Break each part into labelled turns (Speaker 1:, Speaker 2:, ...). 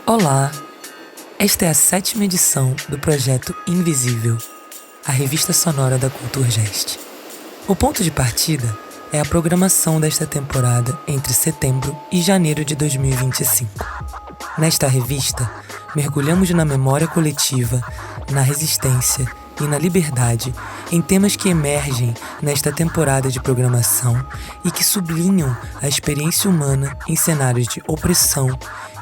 Speaker 1: Olá! Esta é a 7ª edição do projeto Invisível, a revista sonora da Culturgest. O ponto de partida é a programação desta temporada entre setembro e janeiro de 2025. Nesta revista, mergulhamos na memória coletiva, na resistência e na liberdade em temas que emergem nesta temporada de programação e que sublinham a experiência humana em cenários de opressão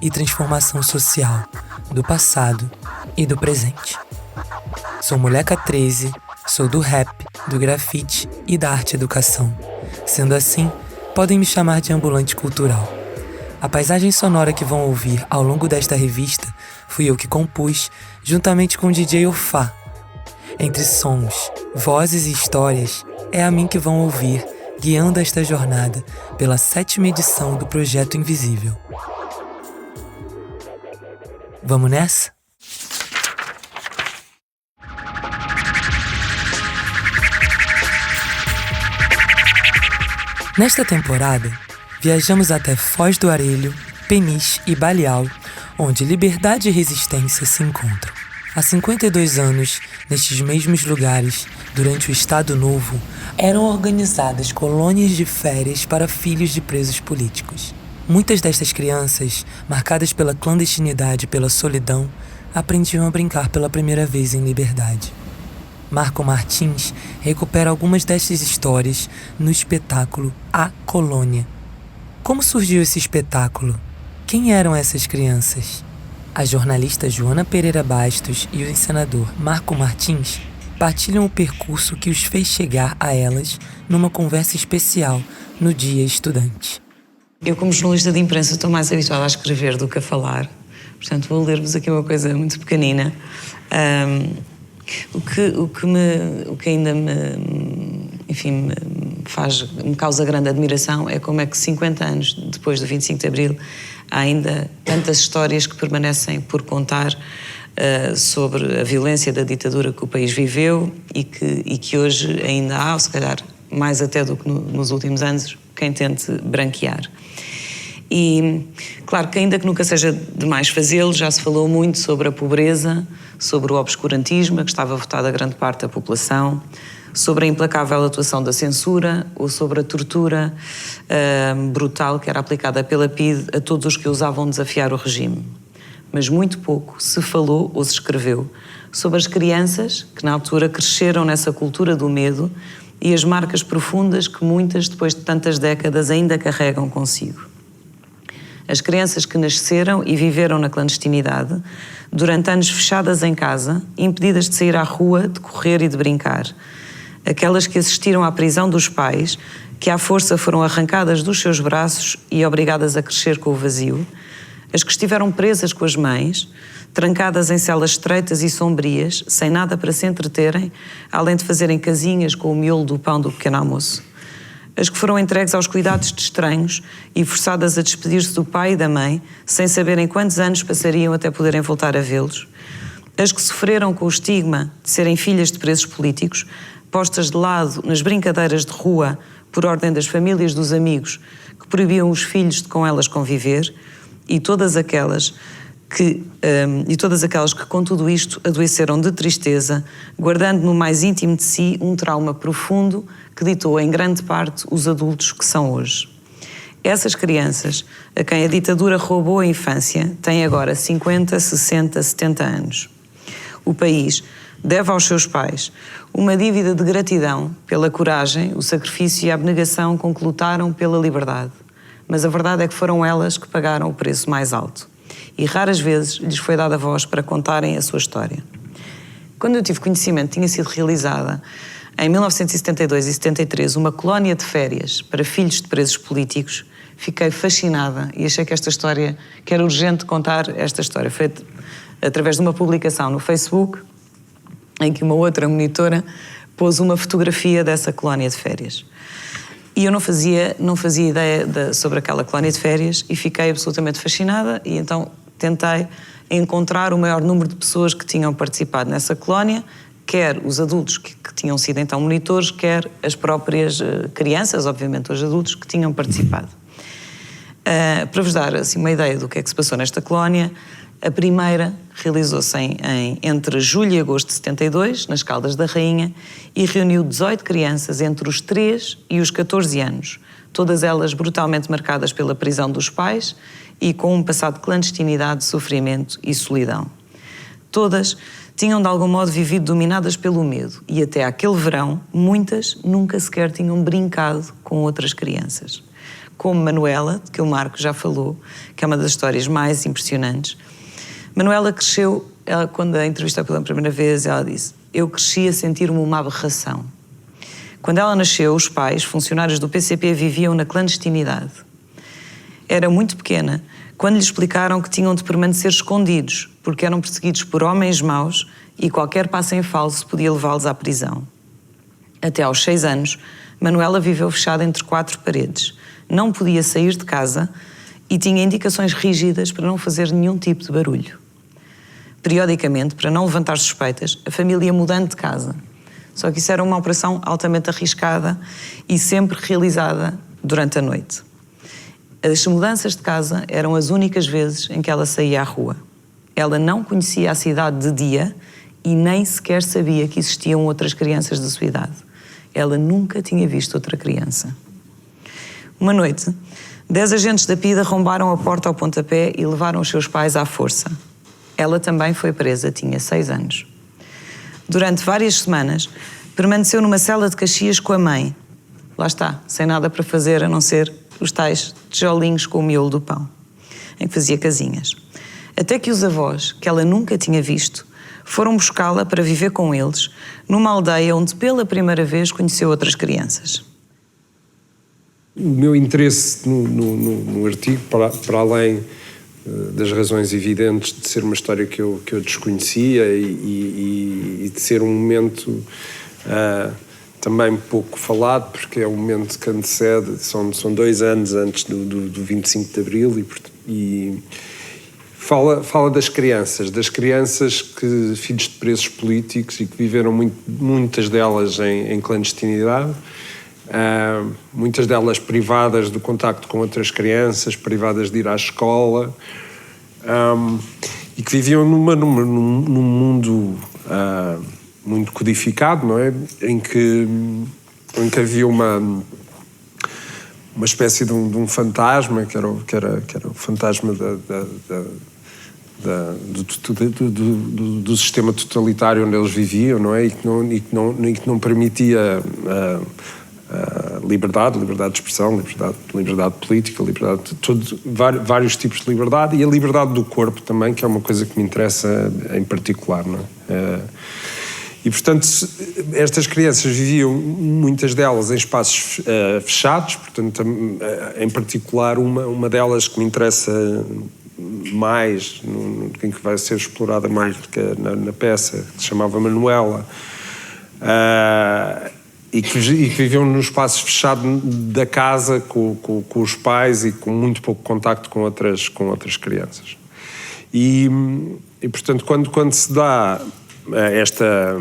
Speaker 1: e transformação social, do passado e do presente. Sou Moleca 13, sou do rap, do grafite e da arte educação. Sendo assim, podem me chamar de ambulante cultural. A paisagem sonora que vão ouvir ao longo desta revista fui eu que compus, juntamente com o DJ Ofá. Entre sons, vozes e histórias, é a mim que vão ouvir, guiando esta jornada pela 7ª edição do Projeto Invisível. Vamos nessa? Nesta temporada, viajamos até Foz do Arelho, Peniche e Baleal, onde liberdade e resistência se encontram. Há 52 anos, nestes mesmos lugares, durante o Estado Novo, eram organizadas colônias de férias para filhos de presos políticos. Muitas destas crianças, marcadas pela clandestinidade e pela solidão, aprendiam a brincar pela primeira vez em liberdade. Marco Martins recupera algumas destas histórias no espetáculo A Colônia. Como surgiu esse espetáculo? Quem eram essas crianças? A jornalista Joana Pereira Bastos e o encenador Marco Martins partilham o percurso que os fez chegar a elas numa conversa especial no Dia Estudante.
Speaker 2: Eu, como jornalista de imprensa, estou mais habituada a escrever do que a falar. Portanto, vou ler-vos aqui uma coisa muito pequenina. O que ainda me causa grande admiração é como é que 50 anos depois do 25 de Abril há ainda tantas histórias que permanecem por contar sobre a violência da ditadura que o país viveu e que hoje ainda há, ou se calhar mais até do que nos últimos anos, quem tente branquear. E, claro, que ainda que nunca seja demais fazê-lo, já se falou muito sobre a pobreza, sobre o obscurantismo, a que estava votada grande parte da população, sobre a implacável atuação da censura ou sobre a tortura brutal que era aplicada pela PIDE a todos os que ousavam desafiar o regime. Mas muito pouco se falou ou se escreveu sobre as crianças que na altura cresceram nessa cultura do medo e as marcas profundas que muitas, depois de tantas décadas, ainda carregam consigo. As crianças que nasceram e viveram na clandestinidade, durante anos fechadas em casa, impedidas de sair à rua, de correr e de brincar. Aquelas que assistiram à prisão dos pais, que à força foram arrancadas dos seus braços e obrigadas a crescer com o vazio. As que estiveram presas com as mães, trancadas em celas estreitas e sombrias, sem nada para se entreterem, além de fazerem casinhas com o miolo do pão do pequeno almoço. As que foram entregues aos cuidados de estranhos e forçadas a despedir-se do pai e da mãe, sem saberem quantos anos passariam até poderem voltar a vê-los. As que sofreram com o estigma de serem filhas de presos políticos, postas de lado nas brincadeiras de rua por ordem das famílias dos amigos que proibiam os filhos de com elas conviver, e todas aquelas que com tudo isto adoeceram de tristeza, guardando no mais íntimo de si um trauma profundo que ditou em grande parte os adultos que são hoje. Essas crianças, a quem a ditadura roubou a infância, têm agora 50, 60, 70 anos. O país deve aos seus pais uma dívida de gratidão pela coragem, o sacrifício e a abnegação com que lutaram pela liberdade. Mas a verdade é que foram elas que pagaram o preço mais alto. E raras vezes lhes foi dada voz para contarem a sua história. Quando eu tive conhecimento, tinha sido realizada em 1972 e 73 uma colónia de férias para filhos de presos políticos. Fiquei fascinada e achei que que era urgente contar esta história. Foi através de uma publicação no Facebook, em que uma outra monitora pôs uma fotografia dessa colónia de férias. E eu não fazia ideia sobre aquela colónia de férias e fiquei absolutamente fascinada e então tentei encontrar o maior número de pessoas que tinham participado nessa colónia, quer os adultos que tinham sido então monitores, quer as próprias crianças, obviamente os adultos, que tinham participado. Para vos dar assim, uma ideia do que é que se passou nesta colónia, A primeira realizou-se entre julho e agosto de 72, nas Caldas da Rainha, e reuniu 18 crianças entre os 3 e os 14 anos, todas elas brutalmente marcadas pela prisão dos pais e com um passado de clandestinidade, sofrimento e solidão. Todas tinham de algum modo vivido dominadas pelo medo e até aquele verão, muitas nunca sequer tinham brincado com outras crianças. Como Manuela, de que o Marco já falou, que é uma das histórias mais impressionantes. Manuela cresceu, quando a entrevistou pela primeira vez, ela disse: eu cresci a sentir-me uma aberração. Quando ela nasceu, os pais, funcionários do PCP, viviam na clandestinidade. Era muito pequena quando lhe explicaram que tinham de permanecer escondidos, porque eram perseguidos por homens maus e qualquer passo em falso podia levá-los à prisão. Até aos 6 anos, Manuela viveu fechada entre 4 paredes. Não podia sair de casa e tinha indicações rígidas para não fazer nenhum tipo de barulho. Periodicamente, para não levantar suspeitas, a família ia mudando de casa. Só que isso era uma operação altamente arriscada e sempre realizada durante a noite. As mudanças de casa eram as únicas vezes em que ela saía à rua. Ela não conhecia a cidade de dia e nem sequer sabia que existiam outras crianças da sua idade. Ela nunca tinha visto outra criança. Uma noite, 10 agentes da PIDE arrombaram a porta ao pontapé e levaram os seus pais à força. Ela também foi presa, tinha 6 anos. Durante várias semanas, permaneceu numa cela de Caxias com a mãe. Lá está, sem nada para fazer a não ser os tais tijolinhos com o miolo do pão, em que fazia casinhas. Até que os avós, que ela nunca tinha visto, foram buscá-la para viver com eles, numa aldeia onde pela primeira vez conheceu outras crianças.
Speaker 3: O meu interesse no artigo, para além das razões evidentes de ser uma história que eu desconhecia e de ser um momento também pouco falado, porque é um momento que antecede, são 2 anos antes do 25 de Abril e fala das crianças que, filhos de presos políticos e que viveram muitas delas em clandestinidade, muitas delas privadas do contacto com outras crianças, privadas de ir à escola, e que viviam num mundo muito codificado, não é? Em que havia uma espécie de um fantasma, que era o fantasma do sistema totalitário onde eles viviam, não é? E que não permitia liberdade de expressão, liberdade política, vários tipos de liberdade, e a liberdade do corpo também, que é uma coisa que me interessa em particular, não é? E, portanto, estas crianças viviam, muitas delas, em espaços fechados, portanto, em particular, uma delas que me interessa mais, em que vai ser explorada mais do que na peça, que se chamava Manuela, e que viviam no espaço fechado da casa com os pais e com muito pouco contacto com outras crianças. E portanto, quando se dá esta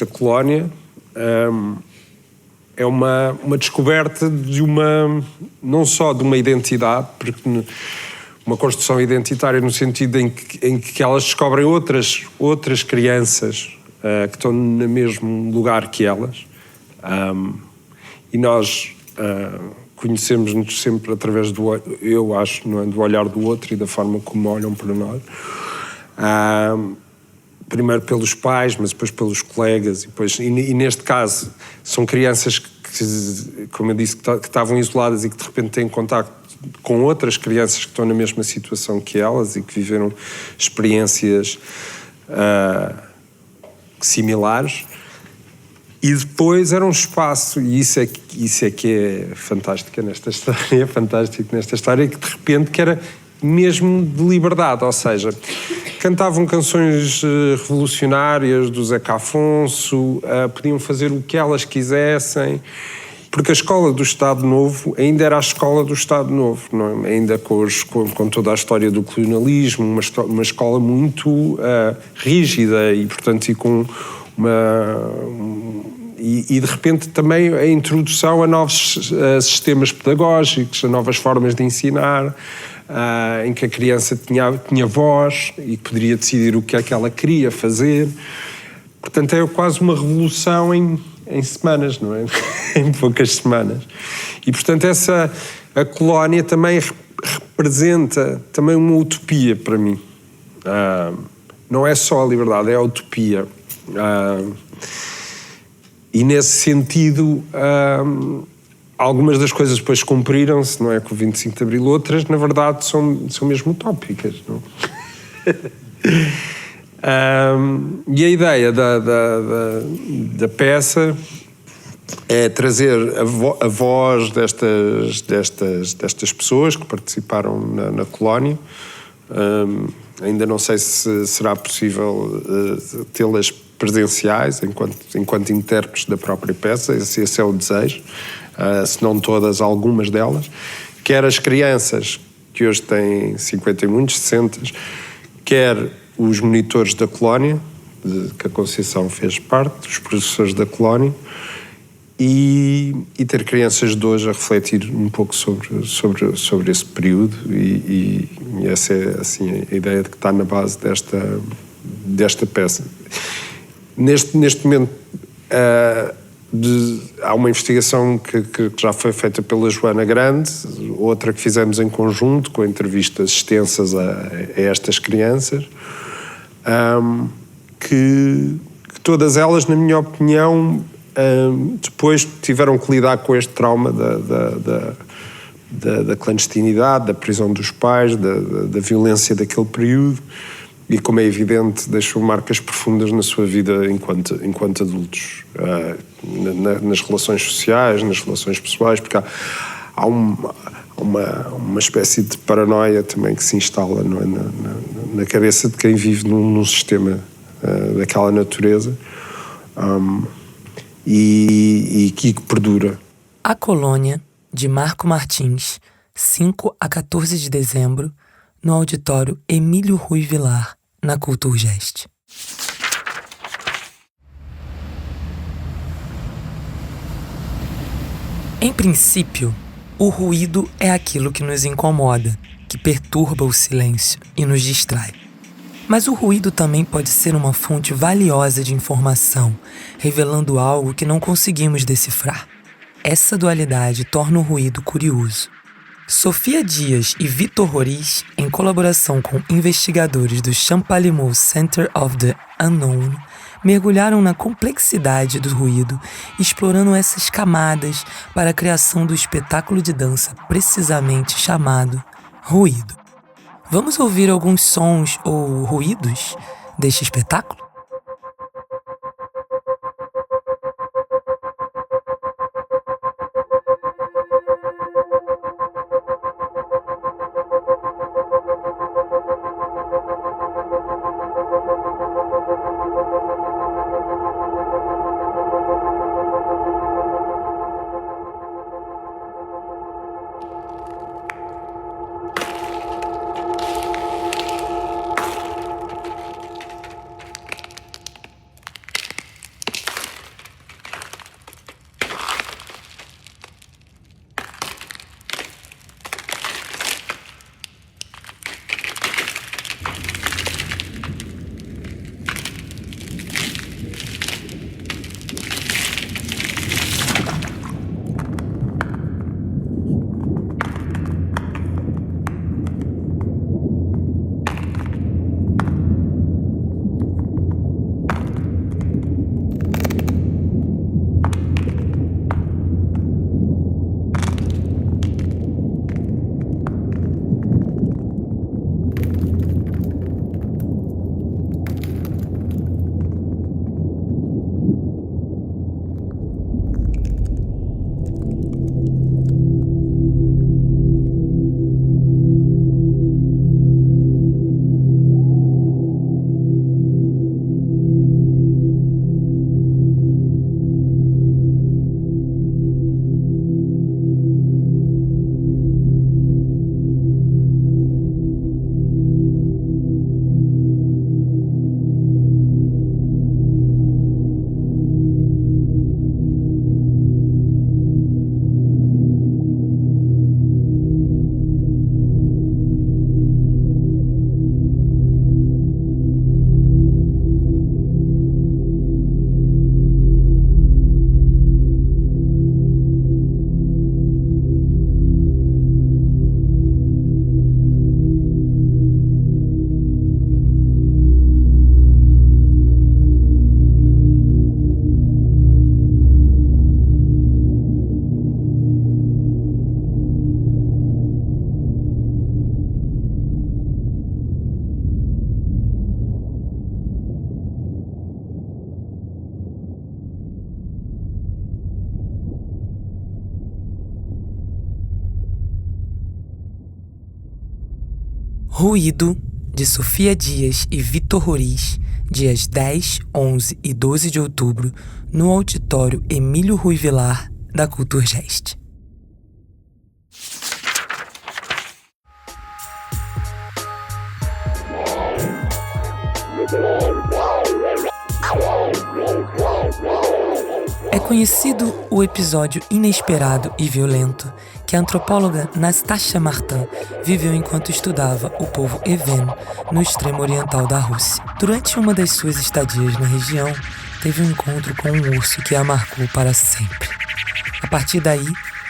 Speaker 3: colónia, é uma descoberta não só de uma identidade, porque uma construção identitária no sentido em que elas descobrem outras crianças que estão no mesmo lugar que elas, e nós conhecemos-nos sempre através do olhar do outro e da forma como olham para nós, primeiro pelos pais, mas depois pelos colegas, e neste caso são crianças que, como eu disse, que estavam isoladas e que de repente têm contacto com outras crianças que estão na mesma situação que elas e que viveram experiências similares, e depois era um espaço, e isso é que é fantástico nesta história, que de repente que era mesmo de liberdade, ou seja, cantavam canções revolucionárias do Zeca Afonso, podiam fazer o que elas quisessem, porque a escola do Estado Novo ainda era a escola do Estado Novo, não é? Ainda com toda a história do colonialismo, uma escola muito rígida e, portanto, e de repente também a introdução a novos sistemas pedagógicos, a novas formas de ensinar, em que a criança tinha voz e poderia decidir o que é que ela queria fazer. Portanto, é quase uma revolução em semanas, não é? Em poucas semanas. E, portanto, a colónia também representa também uma utopia para mim. Não é só a liberdade, é a utopia. E nesse sentido, algumas das coisas depois cumpriram-se, não é, com o 25 de Abril, outras, na verdade, são mesmo utópicas, não? E a ideia da peça é trazer a voz destas pessoas que participaram na colónia. Ainda não sei se será possível tê-las presenciais enquanto intérpretes da própria peça. Esse é o desejo, se não todas, algumas delas. Quer as crianças, que hoje têm 50 e muitos, 60, quer os monitores da colónia, que a Conceição fez parte, os professores da colónia, e ter crianças de hoje a refletir um pouco sobre esse período, e essa é assim a ideia de que está na base desta peça. Neste momento há uma investigação que já foi feita pela Joana Grande, outra que fizemos em conjunto, com entrevistas extensas a estas crianças, que todas elas, na minha opinião, depois tiveram que lidar com este trauma da clandestinidade, da prisão dos pais, da violência daquele período, e, como é evidente, deixou marcas profundas na sua vida enquanto adultos, nas relações sociais, nas relações pessoais, porque há uma espécie de paranoia também que se instala, não é, na cabeça de quem vive num sistema daquela natureza, e que perdura.
Speaker 1: A Colônia, de Marco Martins, 5 a 14 de dezembro, no auditório Emílio Rui Vilar, na Culturgest. Em princípio, o ruído é aquilo que nos incomoda, que perturba o silêncio e nos distrai. Mas o ruído também pode ser uma fonte valiosa de informação, revelando algo que não conseguimos decifrar. Essa dualidade torna o ruído curioso. Sofia Dias e Vitor Roriz, em colaboração com investigadores do Champalimaud Center of the Unknown, mergulharam na complexidade do ruído, explorando essas camadas para a criação do espetáculo de dança precisamente chamado Ruído. Vamos ouvir alguns sons ou ruídos deste espetáculo? Ruído, de Sofia Dias e Vitor Roriz, dias 10, 11 e 12 de outubro, no auditório Emílio Rui Vilar, da Culturgest. É conhecido o episódio inesperado e violento que a antropóloga Nastassia Martin viveu enquanto estudava o povo Even, no extremo oriental da Rússia. Durante uma das suas estadias na região, teve um encontro com um urso que a marcou para sempre. A partir daí,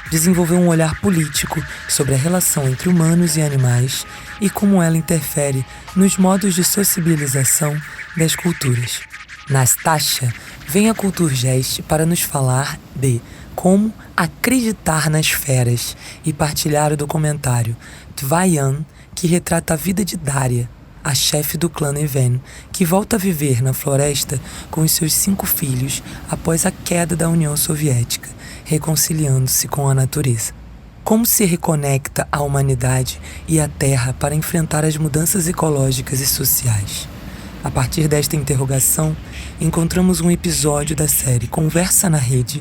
Speaker 1: desenvolveu um olhar político sobre a relação entre humanos e animais e como ela interfere nos modos de sociabilização das culturas. Nastassia vem à Culturgest para nos falar de como acreditar nas feras e partilhar o documentário Tvayan, que retrata a vida de Daria, a chefe do clã Even, que volta a viver na floresta com os seus 5 filhos após a queda da União Soviética, reconciliando-se com a natureza. Como se reconecta a humanidade e a Terra para enfrentar as mudanças ecológicas e sociais? A partir desta interrogação, encontramos um episódio da série Conversa na Rede,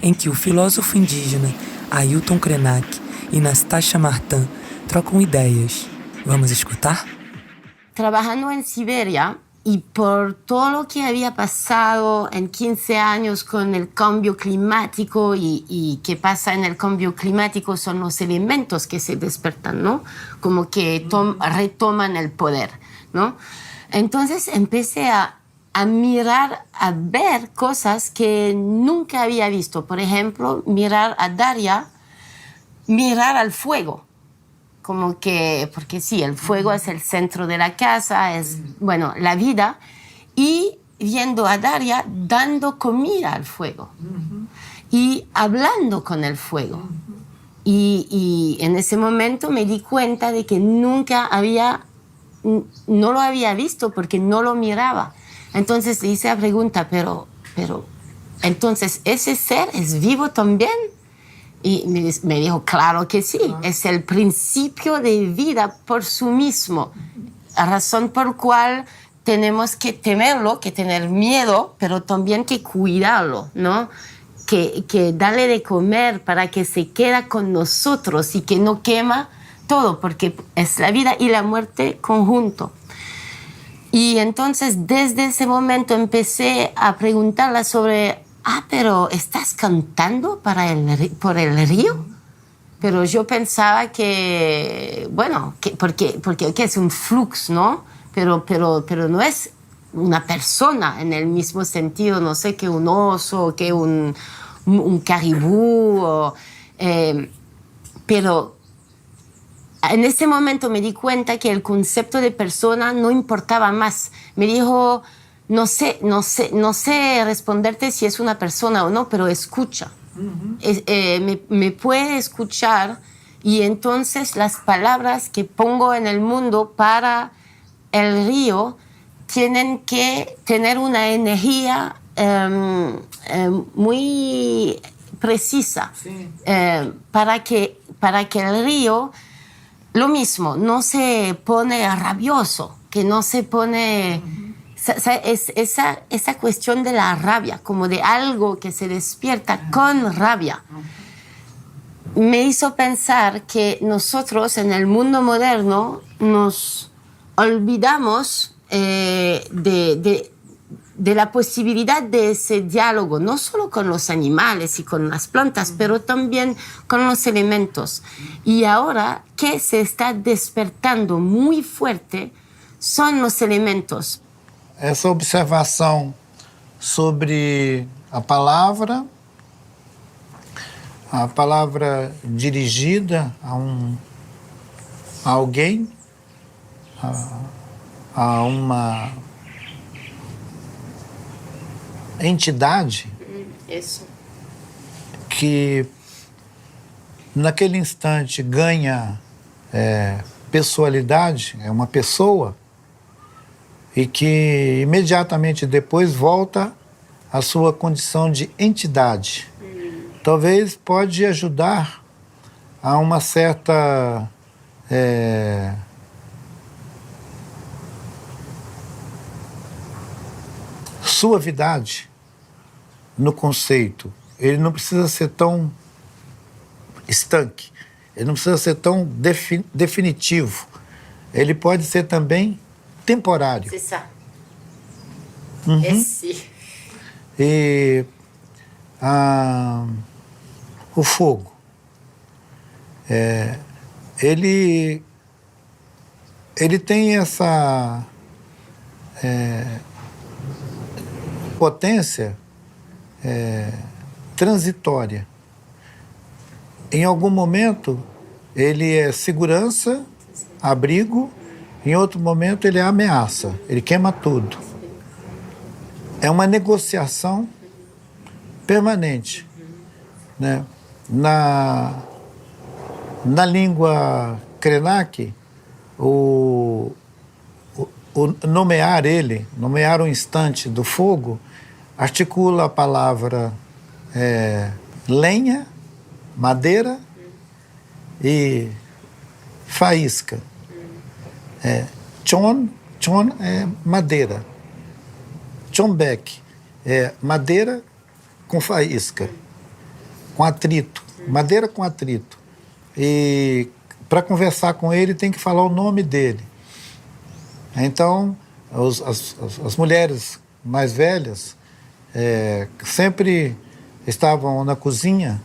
Speaker 1: em que o filósofo indígena Ailton Krenak e Nastassia Martin trocam ideias. Vamos escutar?
Speaker 4: Trabajando en Siberia y por todo lo que había pasado en 15 años con el cambio climático y qué pasa en el cambio climático son los elementos que se despertan, ¿no? Como que retoman el poder, ¿no? Entonces empecé a mirar, a ver cosas que nunca había visto. Por ejemplo, mirar a Daria, mirar al fuego. Como que, porque sí, el fuego es el centro de la casa, es, bueno, la vida. Y viendo a Daria dando comida al fuego. Y hablando con el fuego. Y en ese momento me di cuenta de que no lo había visto porque no lo miraba. Entonces le hice la pregunta, pero, entonces, ¿ese ser es vivo también? Y me dijo, claro que sí, es el principio de vida por sí mismo. La razón por cual tenemos que temerlo, que tener miedo, pero también que cuidarlo, ¿no? Que darle de comer para que se quede con nosotros y que no quema todo, porque es la vida y la muerte conjunto. Y entonces desde ese momento empecé a preguntarla sobre, pero ¿estás cantando por el río? Pero yo pensaba que, bueno, porque es un flux, ¿no? Pero no es una persona en el mismo sentido, no sé, que un oso, que un caribú, pero en ese momento me di cuenta que el concepto de persona no importaba más. Me dijo, no sé responderte si es una persona o no, pero escucha. Me puede escuchar y entonces las palabras que pongo en el mundo para el río tienen que tener una energía muy precisa, sí. Para que el río, lo mismo, no se pone rabioso, que no se pone... Esa cuestión de la rabia, como de algo que se despierta con rabia, me hizo pensar que nosotros en el mundo moderno nos olvidamos de la posibilidad de ese diálogo, no solo con los animales y con las plantas, pero también con los elementos. Y ahora que se está despertando muy fuerte son los elementos.
Speaker 5: Essa observação sobre a palavra dirigida a alguém, a uma entidade.
Speaker 4: Isso.
Speaker 5: Que naquele instante ganha pessoalidade, é uma pessoa, e que imediatamente depois volta à sua condição de entidade. Talvez pode ajudar a uma certa suavidade no conceito. Ele não precisa ser tão estanque, ele não precisa ser tão definitivo. Ele pode ser também temporário.
Speaker 4: C'est ça.
Speaker 5: E o fogo, ele tem essa potência transitória. Em algum momento ele é segurança, abrigo, em outro momento ele é ameaça, ele queima tudo. É uma negociação permanente, né? Na língua Krenak, o nomear o instante do fogo, articula a palavra lenha, madeira e faísca. Chon é madeira. Chombek é madeira com faísca, com atrito, madeira com atrito. E para conversar com ele tem que falar o nome dele. Então, as mulheres mais velhas sempre estavam na cozinha,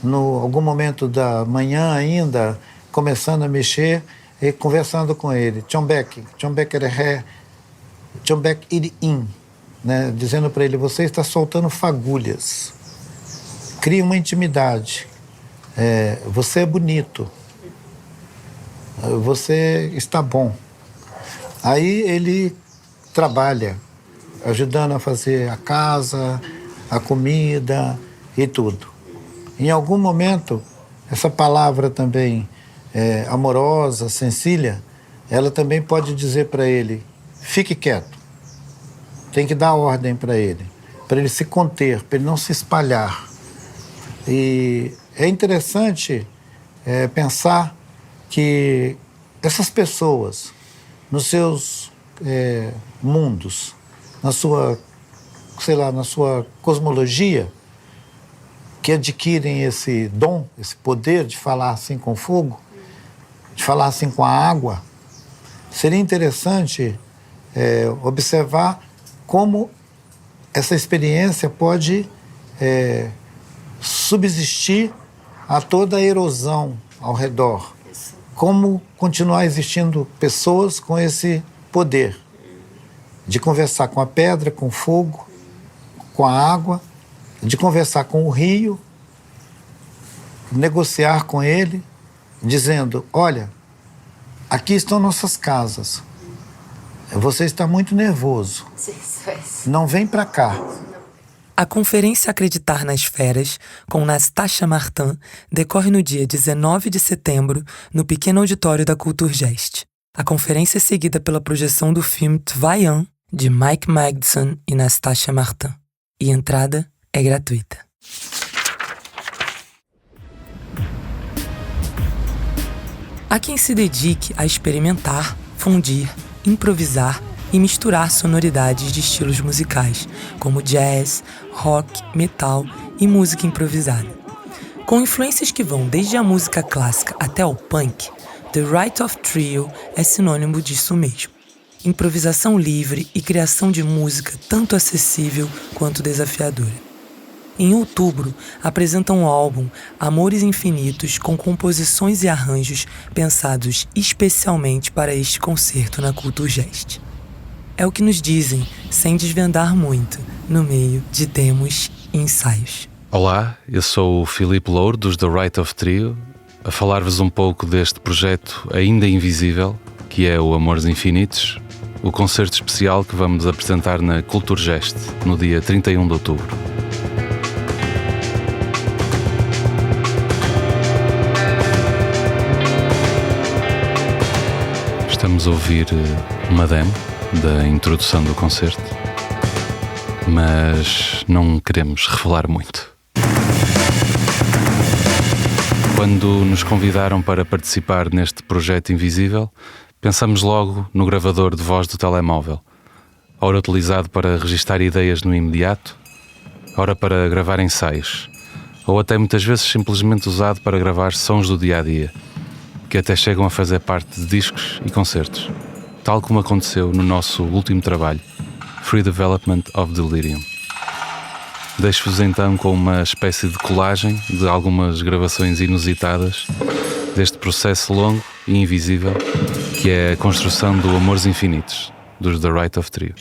Speaker 5: algum momento da manhã ainda, começando a mexer e conversando com ele. Chombek Erhe, Chombek Irin, né? Dizendo para ele, você está soltando fagulhas. Cria uma intimidade. Você é bonito. Você está bom. Aí ele trabalha, ajudando a fazer a casa, a comida e tudo. Em algum momento, essa palavra também amorosa, sensília, ela também pode dizer para ele, fique quieto. Tem que dar ordem para ele se conter, para ele não se espalhar. E é interessante pensar que essas pessoas, nos seus mundos, na sua cosmologia, que adquirem esse dom, esse poder de falar assim com o fogo, de falar assim com a água, seria interessante observar como essa experiência pode subsistir a toda a erosão ao redor. Como continuar existindo pessoas com esse poder de conversar com a pedra, com o fogo, com a água, de conversar com o rio, negociar com ele, dizendo, olha, aqui estão nossas casas. Você está muito nervoso. Não vem para cá.
Speaker 1: A conferência Acreditar nas Feras, com Nastasha Martin, decorre no dia 19 de setembro, no pequeno auditório da Kulturgest. A conferência é seguida pela projeção do filme Tvayan, de Mike Magdson e Nastasha Martin. E a entrada é gratuita. Há quem se dedique a experimentar, fundir, improvisar e misturar sonoridades de estilos musicais, como jazz, rock, metal e música improvisada. Com influências que vão desde a música clássica até o punk, The Right of Trio é sinônimo disso mesmo. Improvisação livre e criação de música tanto acessível quanto desafiadora. Em outubro, apresentam o álbum Amores Infinitos com composições e arranjos pensados especialmente para este concerto na Kulturgest. É o que nos dizem, sem desvendar muito, no meio de demos e ensaios.
Speaker 6: Olá, eu sou o Filipe Louro, dos The Right of Trio, a falar-vos um pouco deste projeto ainda invisível, que é o Amores Infinitos, o concerto especial que vamos apresentar na Kulturgest, no dia 31 de outubro. Estamos a ouvir uma demo da introdução do concerto, mas não queremos revelar muito. Quando nos convidaram para participar neste projeto invisível, pensamos logo no gravador de voz do telemóvel. ora utilizado para registar ideias no imediato, ora para gravar ensaios, ou até muitas vezes simplesmente usado para gravar sons do dia-a-dia, que até chegam a fazer parte de discos e concertos, tal como aconteceu no nosso último trabalho, Free Development of Delirium. Deixo-vos então com uma espécie de colagem de algumas gravações inusitadas deste processo longo e invisível que é a construção do Amores Infinitos, dos The Right of Trio.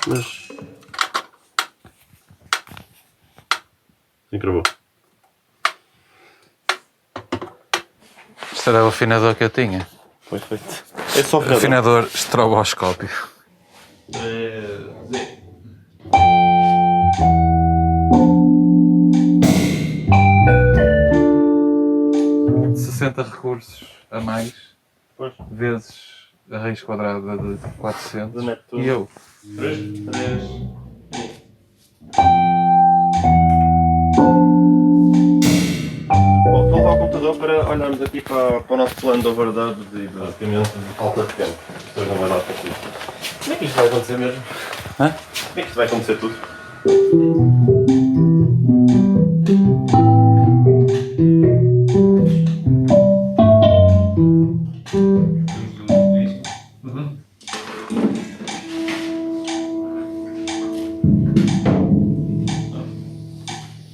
Speaker 7: Mas... Encravou.
Speaker 6: Isto era o afinador que eu tinha.
Speaker 7: Foi feito. É só
Speaker 6: afinador estroboscópio.
Speaker 7: Z.
Speaker 6: De 60 recursos a mais, vezes a raiz quadrada de 400. E eu?
Speaker 7: 3. Bom, volto ao computador para olharmos aqui para o nosso plano de overdubs e basicamente de falta de tempo. Isto não vai dar para tudo. Como é que isto vai acontecer mesmo?
Speaker 6: Hã?
Speaker 7: Como é que isto vai acontecer tudo?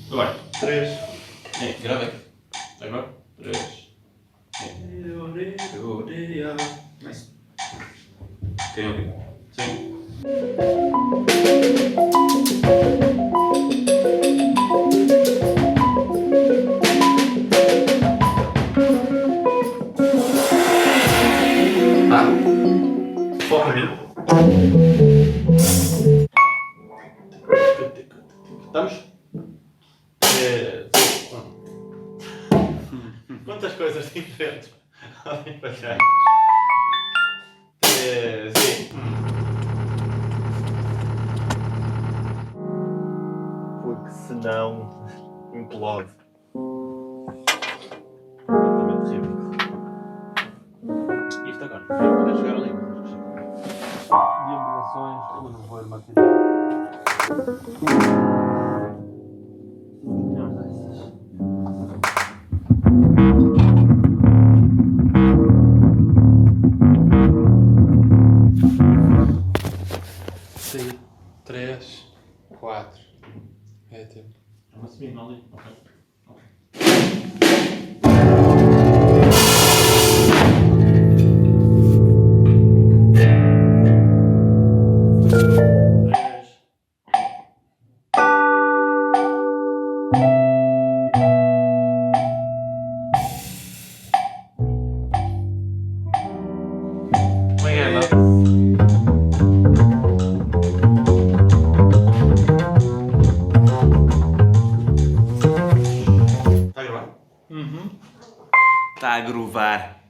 Speaker 7: Vai. 3. Grava aqui. Agora? 3. Nice. Querem ouvir? Sim. Foca em mim. Estamos? Quantas coisas diferentes podem falhar? Sim. Porque senão implode. Completamente ridículo. Isto agora. Poder chegar ali. Deambulações, eu não vou armar.
Speaker 6: Sim. 3, 4. É tempo.
Speaker 7: É uma semina ali. Ok.
Speaker 8: Está a grovar.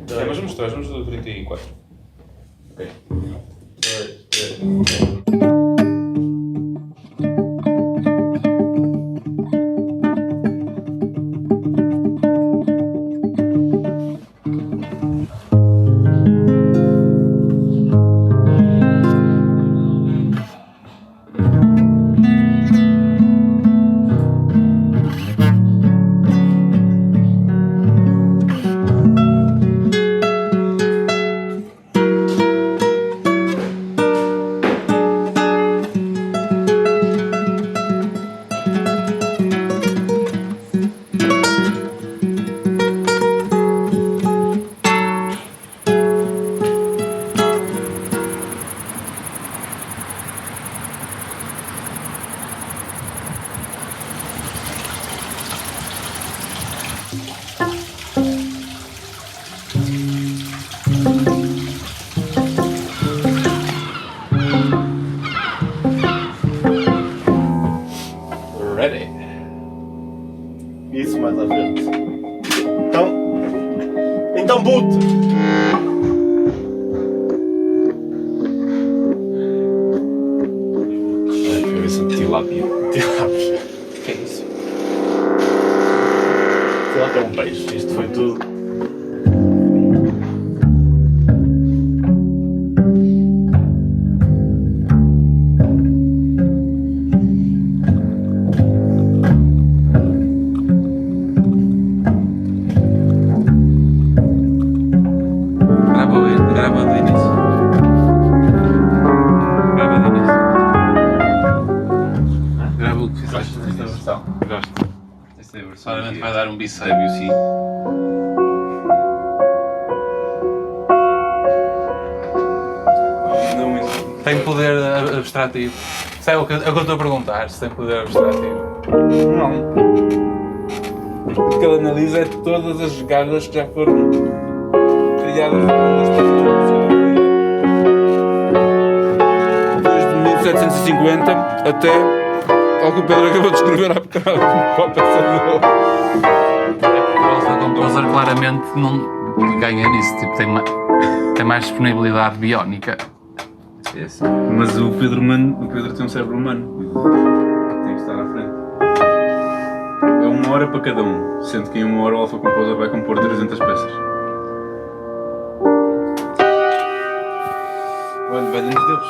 Speaker 7: Mas vamos do 34. Ok. 2, 3. Isso mais à frente. Então, Então boot!
Speaker 6: Tilápia.
Speaker 7: Tilápia.
Speaker 6: O que é isso?
Speaker 7: Tilápia é um peixe. Isto foi tudo.
Speaker 6: Grava do início. Grava do início. Grava o que fizeste nesta versão. Gosto. Esta é a versão. Claramente vai dar um biceiro, sim. Tem poder abstrativo. Isso é o que eu estou a perguntar, se tem poder abstrativo.
Speaker 9: Não. O que ele analisa é todas as garras que já foram criadas das pessoas. Desde 1750 até ao que o Pedro acabou de escrever há bocado. Qual pensador?
Speaker 6: O composer claramente não ganha nisso, tipo, tem mais disponibilidade biónica.
Speaker 9: É assim. Mas o Pedro tem um cérebro humano. Tem que estar à frente. É 1 hora para cada um, sendo que em 1 hora o Alpha Composer vai compor 300 peças. Olha, vai-nos Deus.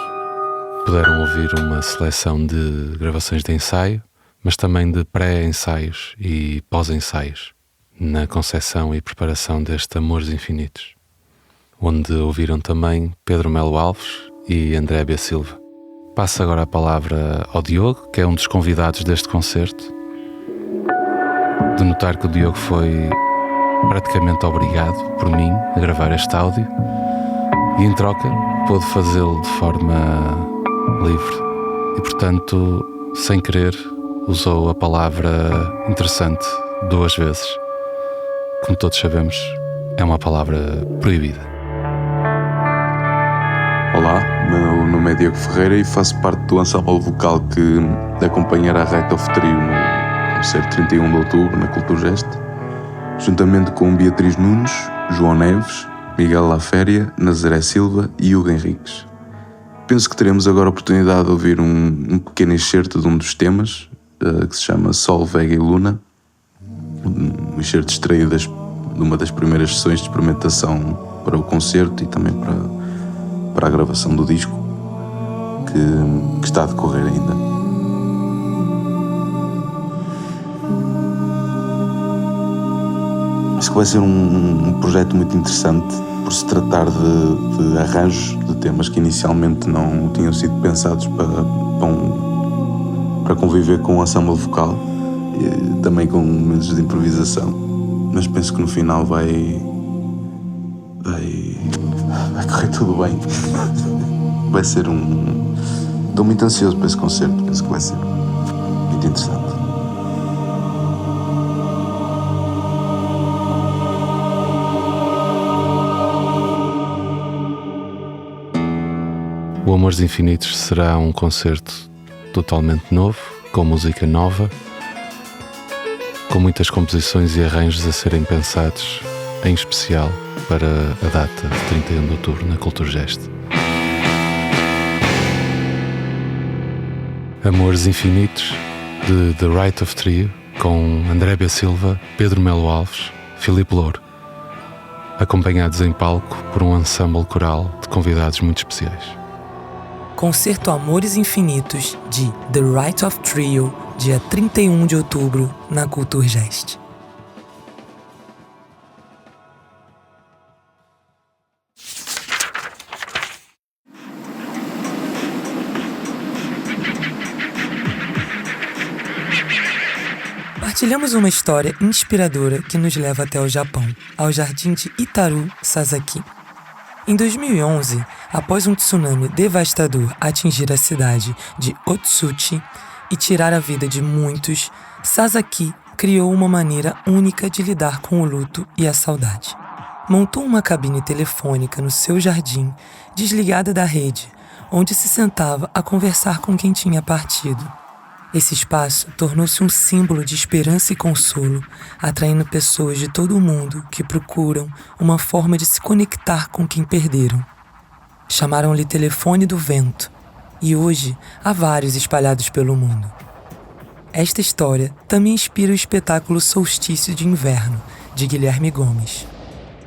Speaker 6: Puderam ouvir uma seleção de gravações de ensaio, mas também de pré-ensaios e pós-ensaios, na concepção e preparação deste Amores Infinitos, onde ouviram também Pedro Melo Alves e André B. Silva. Passo agora a palavra ao Diogo, que é um dos convidados deste concerto. De notar que o Diogo foi praticamente obrigado por mim a gravar este áudio e, em troca, pôde fazê-lo de forma livre e, portanto, sem querer, usou a palavra interessante 2 vezes. Como todos sabemos, é uma palavra proibida.
Speaker 10: Olá, meu nome é Diego Ferreira e faço parte do ensemble vocal que acompanhará a Right of Trio no concerto 31 de outubro na Culturgest, juntamente com Beatriz Nunes, João Neves, Miguel Laféria, Nazaré Silva e Hugo Henriques. Penso que teremos agora a oportunidade de ouvir um pequeno excerto de um dos temas, que se chama Sol, Vega e Luna, um excerto extraído de uma das primeiras sessões de experimentação para o concerto e também para a gravação do disco que está a decorrer ainda. Acho que vai ser um projeto muito interessante por se tratar de arranjos de temas que inicialmente não tinham sido pensados para conviver com o ensemble vocal e também com momentos de improvisação, mas penso que no final vai correr tudo bem. Vai ser estou muito ansioso para esse concerto, penso que vai ser muito interessante.
Speaker 6: O Amores Infinitos será um concerto totalmente novo, com música nova, com muitas composições e arranjos a serem pensados, em especial para a data de 31 de outubro na Culturgest. Amores Infinitos, de The Right of Trio, com André B. Silva, Pedro Melo Alves, Filipe Louro, acompanhados em palco por um ensemble coral de convidados muito especiais.
Speaker 1: Concerto Amores Infinitos de The Right of Trio, dia 31 de outubro, na Culturgest. Partilhamos uma história inspiradora que nos leva até o Japão, ao jardim de Itaru Sasaki. Em 2011, após um tsunami devastador atingir a cidade de Otsuchi e tirar a vida de muitos, Sasaki criou uma maneira única de lidar com o luto e a saudade. Montou uma cabine telefônica no seu jardim, desligada da rede, onde se sentava a conversar com quem tinha partido. Esse espaço tornou-se um símbolo de esperança e consolo, atraindo pessoas de todo o mundo que procuram uma forma de se conectar com quem perderam. Chamaram-lhe Telefone do Vento, e hoje há vários espalhados pelo mundo. Esta história também inspira o espetáculo Solstício de Inverno, de Guilherme Gomes.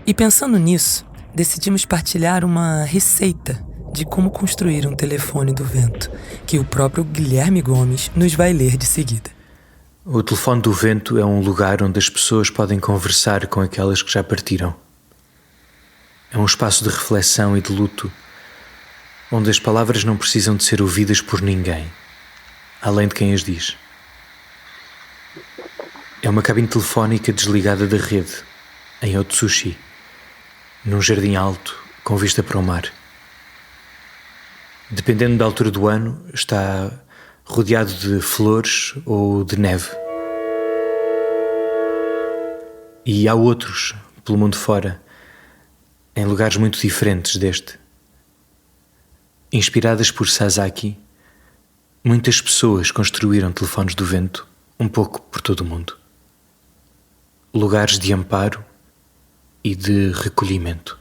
Speaker 1: E pensando nisso, decidimos partilhar uma receita de como construir um telefone do vento, que o próprio Guilherme Gomes nos vai ler de seguida.
Speaker 11: O telefone do vento é um lugar onde as pessoas podem conversar com aquelas que já partiram. É um espaço de reflexão e de luto, onde as palavras não precisam de ser ouvidas por ninguém, além de quem as diz. É uma cabine telefónica desligada da rede, em Otsushi, num jardim alto com vista para o mar. Dependendo da altura do ano, está rodeado de flores ou de neve. E há outros, pelo mundo fora, em lugares muito diferentes deste. Inspiradas por Sasaki, muitas pessoas construíram telefones do vento um pouco por todo o mundo. Lugares de amparo e de recolhimento.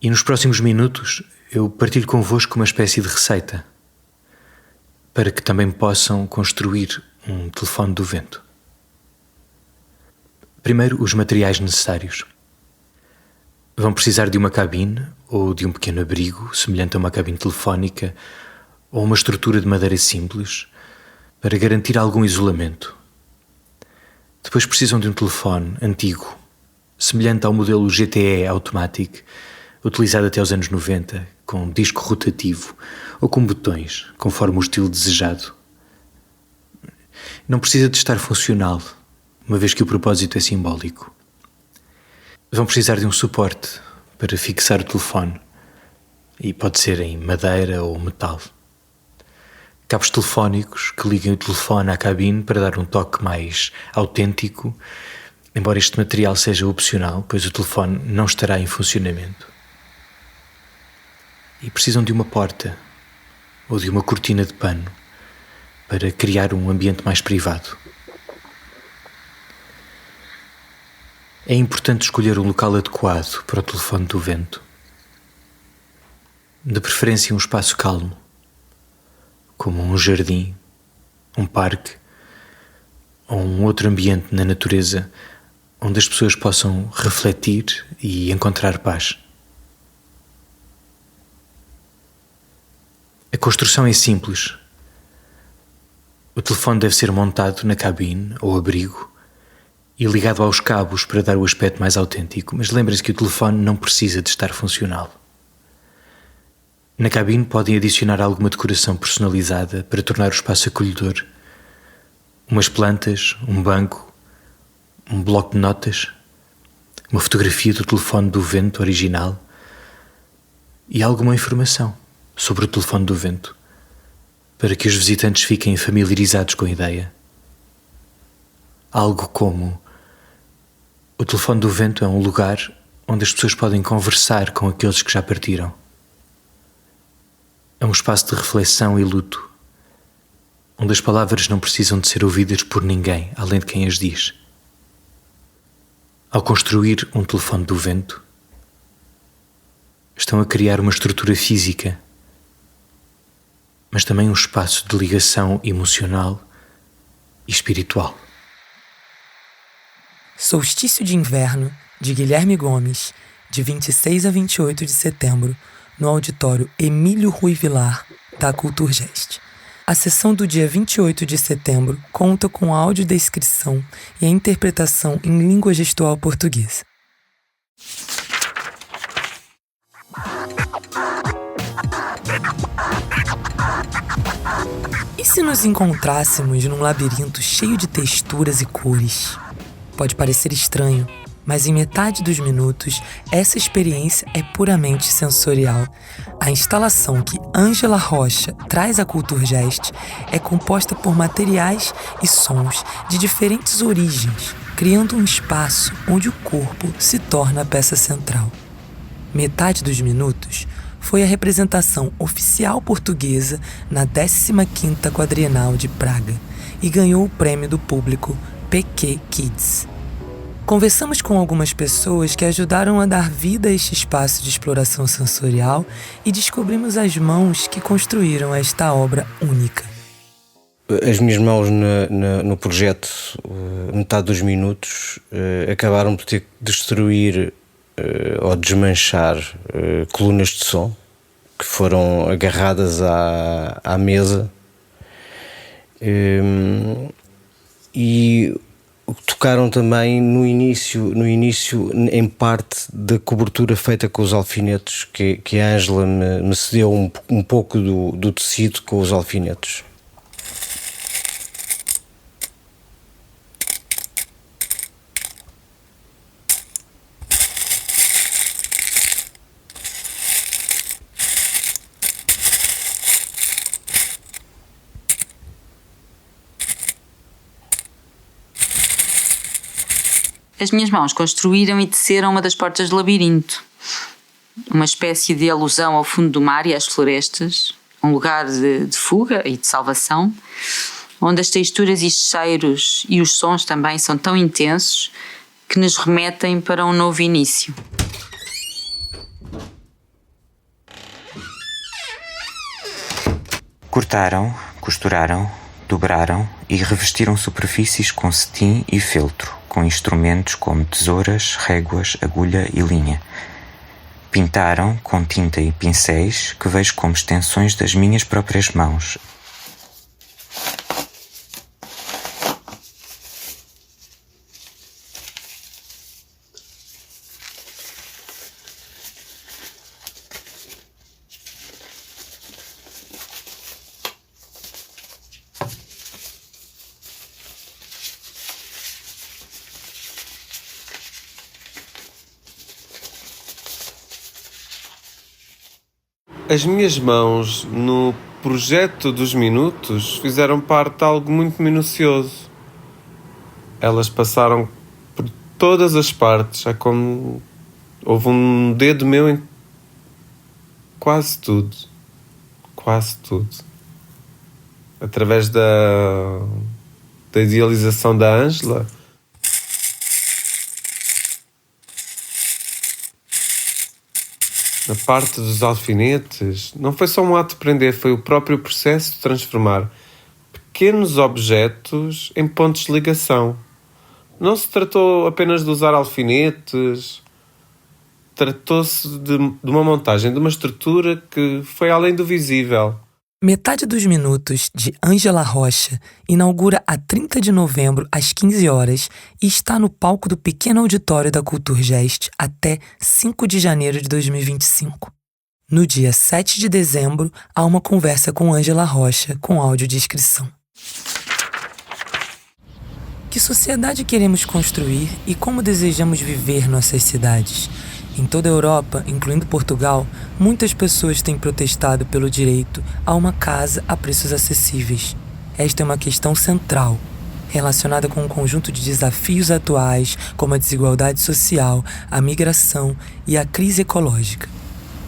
Speaker 11: E nos próximos minutos eu partilho convosco uma espécie de receita para que também possam construir um telefone do vento. Primeiro, os materiais necessários. Vão precisar de uma cabine ou de um pequeno abrigo, semelhante a uma cabine telefónica, ou uma estrutura de madeira simples, para garantir algum isolamento. Depois precisam de um telefone antigo, semelhante ao modelo GTE Automatic, utilizado até os anos 90, com disco rotativo ou com botões, conforme o estilo desejado. Não precisa de estar funcional, uma vez que o propósito é simbólico. Vão precisar de um suporte para fixar o telefone, e pode ser em madeira ou metal. Cabos telefónicos que liguem o telefone à cabine para dar um toque mais autêntico, embora este material seja opcional, pois o telefone não estará em funcionamento. E precisam de uma porta ou de uma cortina de pano para criar um ambiente mais privado. É importante escolher um local adequado para o telefone do vento. De preferência um espaço calmo, como um jardim, um parque ou um outro ambiente na natureza onde as pessoas possam refletir e encontrar paz. A construção é simples. O telefone deve ser montado na cabine ou abrigo e ligado aos cabos para dar o aspecto mais autêntico, mas lembrem-se que o telefone não precisa de estar funcional. Na cabine podem adicionar alguma decoração personalizada para tornar o espaço acolhedor. Umas plantas, um banco, um bloco de notas, uma fotografia do telefone do vento original e alguma informação sobre o telefone do vento, para que os visitantes fiquem familiarizados com a ideia. Algo como: o telefone do vento é um lugar onde as pessoas podem conversar com aqueles que já partiram. É um espaço de reflexão e luto, onde as palavras não precisam de ser ouvidas por ninguém, além de quem as diz. Ao construir um telefone do vento, estão a criar uma estrutura física, mas também um espaço de ligação emocional e espiritual.
Speaker 1: Solstício de Inverno, de Guilherme Gomes, de 26 a 28 de setembro, no auditório Emílio Rui Vilar, da Culturgest. A sessão do dia 28 de setembro conta com a audiodescrição e a interpretação em língua gestual portuguesa. E se nos encontrássemos num labirinto cheio de texturas e cores? Pode parecer estranho, mas em metade dos minutos, essa experiência é puramente sensorial. A instalação que Ângela Rocha traz à Culturgest é composta por materiais e sons de diferentes origens, criando um espaço onde o corpo se torna a peça central. Metade dos minutos foi a representação oficial portuguesa na 15ª Quadrienal de Praga e ganhou o prêmio do público PQ Kids. Conversamos com algumas pessoas que ajudaram a dar vida a este espaço de exploração sensorial e descobrimos as mãos que construíram esta obra única.
Speaker 12: As minhas mãos no projeto Metade dos Minutos acabaram por ter que destruir ou desmanchar colunas de som que foram agarradas à mesa e tocaram também no início em parte da cobertura feita com os alfinetes que a Ângela me cedeu um pouco do tecido com os alfinetes.
Speaker 13: As minhas mãos construíram e teceram uma das portas do labirinto, uma espécie de alusão ao fundo do mar e às florestas, um lugar de fuga e de salvação, onde as texturas e os cheiros e os sons também são tão intensos que nos remetem para um novo início.
Speaker 14: Cortaram, costuraram, dobraram e revestiram superfícies com cetim e feltro, com instrumentos como tesouras, réguas, agulha e linha. Pintaram com tinta e pincéis que vejo como extensões das minhas próprias mãos.
Speaker 3: As minhas mãos no projeto dos minutos fizeram parte de algo muito minucioso. Elas passaram por todas as partes, é como houve um dedo meu em quase tudo. Quase tudo. Através da idealização da Ângela, na parte dos alfinetes, não foi só um ato de prender, foi o próprio processo de transformar pequenos objetos em pontos de ligação. Não se tratou apenas de usar alfinetes, tratou-se de uma montagem, de uma estrutura que foi além do visível.
Speaker 1: Metade dos Minutos, de Ângela Rocha, inaugura a 30 de novembro, às 15 horas, e está no palco do pequeno auditório da Culturgest até 5 de janeiro de 2025. No dia 7 de dezembro, há uma conversa com Ângela Rocha, com audiodescrição. Que sociedade queremos construir e como desejamos viver nossas cidades? Em toda a Europa, incluindo Portugal, muitas pessoas têm protestado pelo direito a uma casa a preços acessíveis. Esta é uma questão central, relacionada com um conjunto de desafios atuais, como a desigualdade social, a migração e a crise ecológica.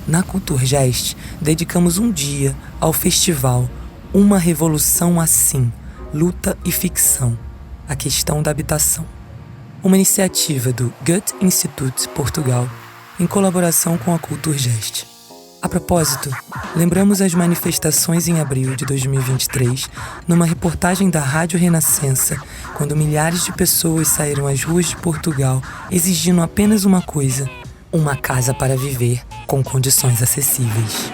Speaker 1: Na Culturgest, dedicamos um dia ao festival Uma Revolução Assim, Luta e Ficção, a questão da habitação. Uma iniciativa do Goethe-Institut Portugal, em colaboração com a Culturgest. A propósito, lembramos as manifestações em abril de 2023, numa reportagem da Rádio Renascença, quando milhares de pessoas saíram às ruas de Portugal exigindo apenas uma coisa: uma casa para viver com condições acessíveis.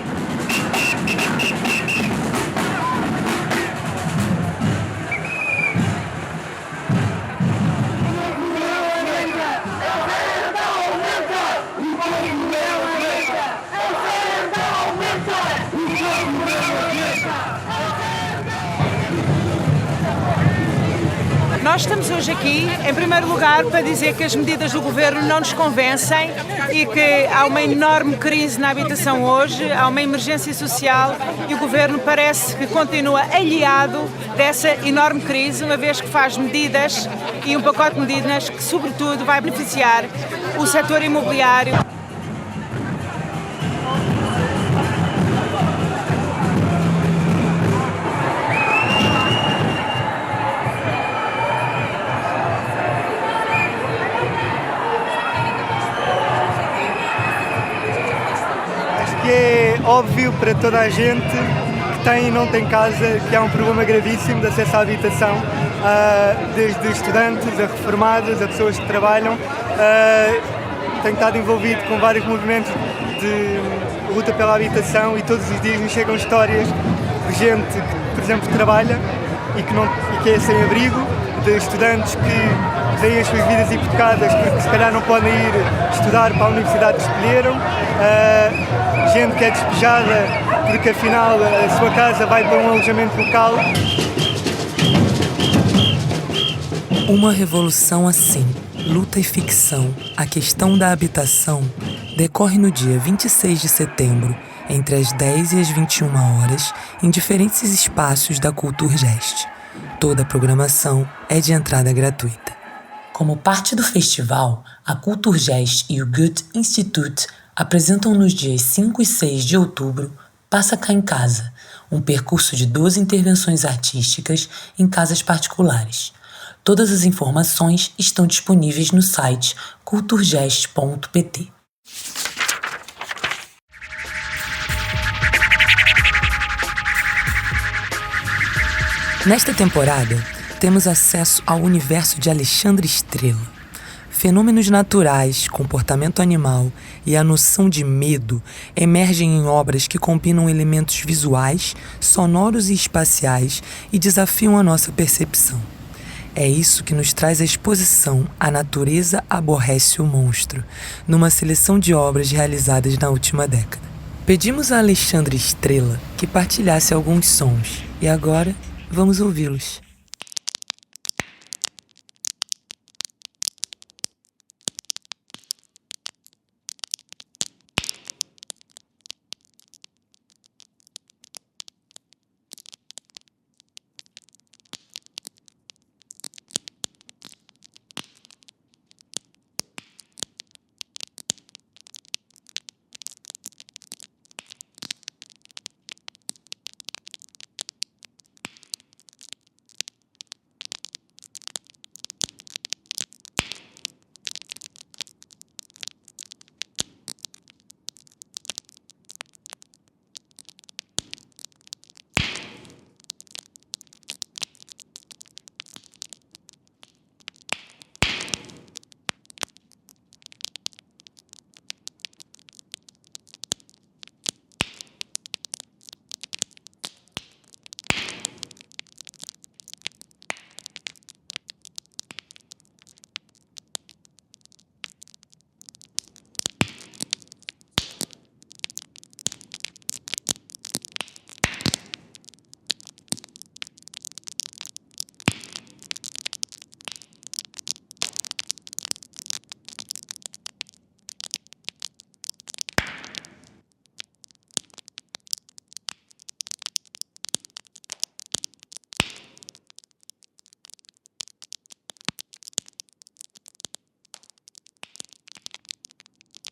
Speaker 15: Nós estamos hoje aqui, em primeiro lugar, para dizer que as medidas do Governo não nos convencem e que há uma enorme crise na habitação hoje, há uma emergência social e o Governo parece que continua aliado dessa enorme crise, uma vez que faz medidas e um pacote de medidas que, sobretudo, vai beneficiar o setor imobiliário.
Speaker 16: é óbvio para toda a gente que tem e não tem casa que há um problema gravíssimo de acesso à habitação, desde estudantes a reformados, a pessoas que trabalham. Tenho estado envolvido com vários movimentos de luta pela habitação e todos os dias nos chegam histórias de gente que, por exemplo, trabalha e que é sem abrigo, de estudantes que têm as suas vidas hipotecadas porque se calhar não podem ir estudar para a universidade que escolheram, gente que é despejada porque afinal a sua casa vai para um alojamento local.
Speaker 1: Uma revolução assim, luta e ficção, a questão da habitação, decorre no dia 26 de setembro, entre as 10 e as 21 horas, em diferentes espaços da Kulturgest. Toda a programação é de entrada gratuita. Como parte do festival, a Kulturgest e o Goethe Institut apresentam nos dias 5 e 6 de outubro Passa Cá em Casa, um percurso de 12 intervenções artísticas em casas particulares. Todas as informações estão disponíveis no site kulturgest.pt. Nesta temporada, temos acesso ao universo de Alexandre Estrela. Fenômenos naturais, comportamento animal e a noção de medo emergem em obras que combinam elementos visuais, sonoros e espaciais e desafiam a nossa percepção. É isso que nos traz a exposição A Natureza Aborrece o Monstro, numa seleção de obras realizadas na última década. Pedimos a Alexandre Estrela que partilhasse alguns sons, e agora vamos ouvi-los.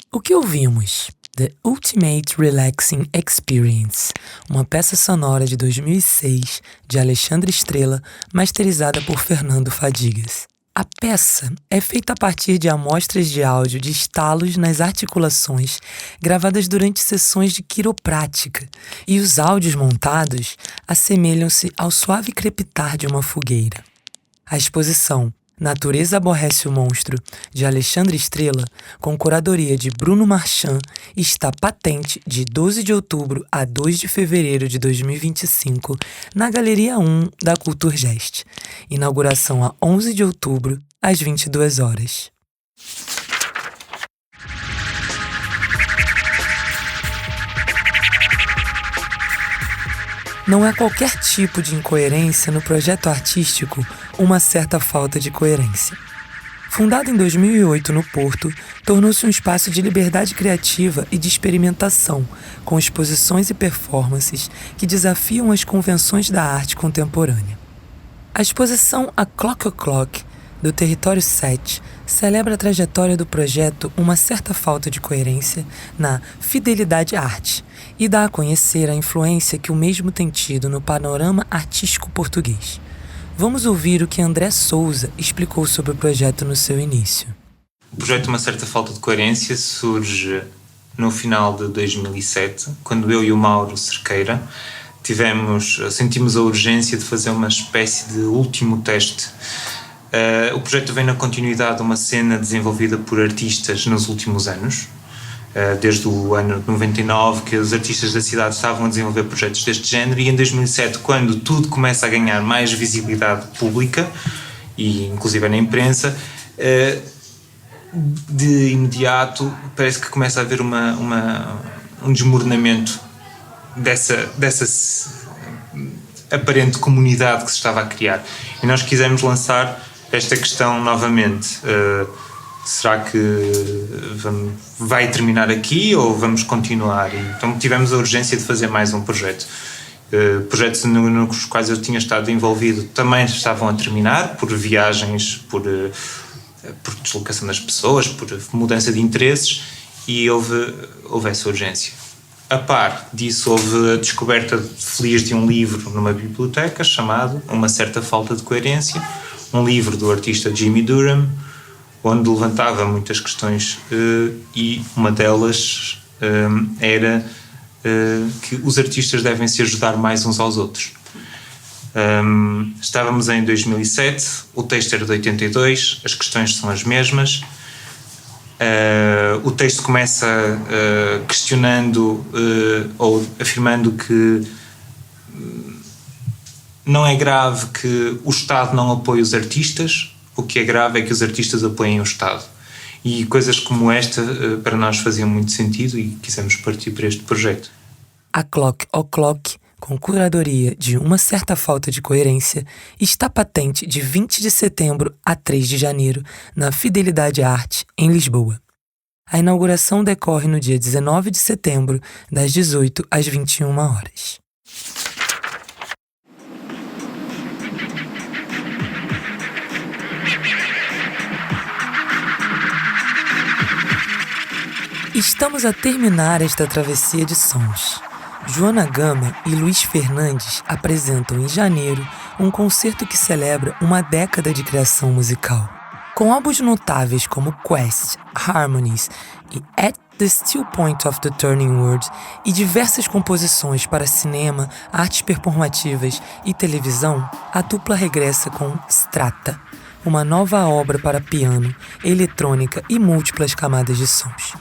Speaker 1: O que ouvimos? The Ultimate Relaxing Experience, uma peça sonora de 2006 de Alexandre Estrela, masterizada por Fernando Fadigas. A peça é feita a partir de amostras de áudio de estalos nas articulações gravadas durante sessões de quiroprática, e os áudios montados assemelham-se ao suave crepitar de uma fogueira. A exposição Natureza Aborrece o Monstro, de Alexandre Estrela, com curadoria de Bruno Marchand, está patente de 12 de outubro a 2 de fevereiro de 2025 na Galeria 1 da Kulturgest. Inauguração a 11 de outubro, às 22 horas. Não há qualquer tipo de incoerência no projeto artístico, uma certa falta de coerência. Fundado em 2008 no Porto, tornou-se um espaço de liberdade criativa e de experimentação, com exposições e performances que desafiam as convenções da arte contemporânea. A exposição A Clock O'Clock, do Território 7, celebra a trajetória do projeto Uma Certa Falta de Coerência na Fidelidade à Arte e dá a conhecer a influência que o mesmo tem tido no panorama artístico português. Vamos ouvir o que André Souza explicou sobre o projeto no seu início.
Speaker 17: O projeto Uma Certa Falta de Coerência surge no final de 2007, quando eu e o Mauro Cerqueira sentimos a urgência de fazer uma espécie de último teste. O projeto vem na continuidade de uma cena desenvolvida por artistas nos últimos anos, desde o ano 99, que os artistas da cidade estavam a desenvolver projetos deste género, e em 2007, quando tudo começa a ganhar mais visibilidade pública, e inclusive na imprensa, de imediato parece que começa a haver um desmoronamento dessa aparente comunidade que se estava a criar. E nós quisemos lançar esta questão novamente. Será que vai terminar aqui ou vamos continuar? E, então tivemos a urgência de fazer mais um projeto. Projetos nos quais eu tinha estado envolvido também estavam a terminar, por viagens, por deslocação das pessoas, por mudança de interesses, e houve essa urgência. A par disso, houve a descoberta feliz de um livro numa biblioteca chamado Uma Certa Falta de Coerência, um livro do artista Jimmy Durham, onde levantava muitas questões, e uma delas era que os artistas devem se ajudar mais uns aos outros. Estávamos em 2007, o texto era de 82, as questões são as mesmas. O texto começa questionando ou afirmando que não é grave que o Estado não apoie os artistas, o que é grave é que os artistas apoiem o Estado. E coisas como esta para nós faziam muito sentido e quisemos partir para este projeto.
Speaker 1: A Clock O'Clock, com curadoria de Uma Certa Falta de Coerência, está patente de 20 de setembro a 3 de janeiro na Fidelidade Arte, em Lisboa. A inauguração decorre no dia 19 de setembro, das 18 às 21 horas. Estamos a terminar esta travessia de sons. Joana Gama e Luiz Fernandes apresentam em janeiro um concerto que celebra uma década de criação musical. Com álbuns notáveis como Quest, Harmonies e At the Still Point of the Turning World e diversas composições para cinema, artes performativas e televisão, a dupla regressa com Strata, uma nova obra para piano, eletrônica e múltiplas camadas de sons.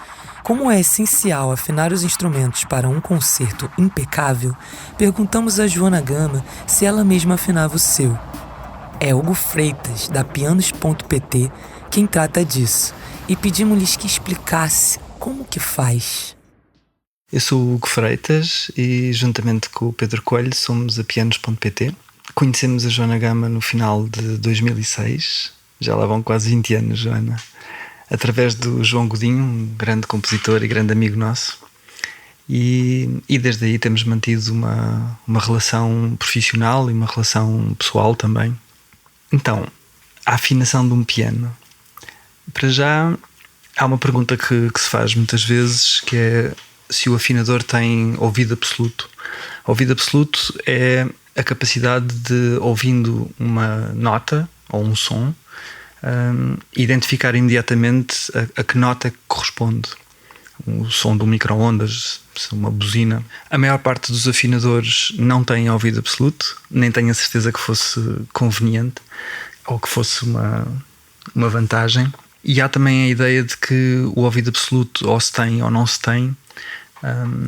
Speaker 1: Como é essencial afinar os instrumentos para um concerto impecável, perguntamos a Joana Gama se ela mesma afinava o seu. É Hugo Freitas, da Pianos.pt, quem trata disso, e pedimos-lhes que explicasse como que faz.
Speaker 18: Eu sou o Hugo Freitas e, juntamente com o Pedro Coelho, somos a Pianos.pt. Conhecemos a Joana Gama no final de 2006, já lá vão quase 20 anos, Joana, através do João Godinho, um grande compositor e grande amigo nosso. E desde aí temos mantido uma relação profissional e uma relação pessoal também. Então, a afinação de um piano. Para já, há uma pergunta que se faz muitas vezes, que é se o afinador tem ouvido absoluto. Ouvido absoluto é a capacidade de, ouvindo uma nota ou um som, identificar imediatamente a que nota corresponde. O som do micro-ondas, uma buzina. A maior parte dos afinadores não tem ouvido absoluto, nem tenho a certeza que fosse conveniente ou que fosse uma vantagem. E há também a ideia de que o ouvido absoluto ou se tem ou não se tem.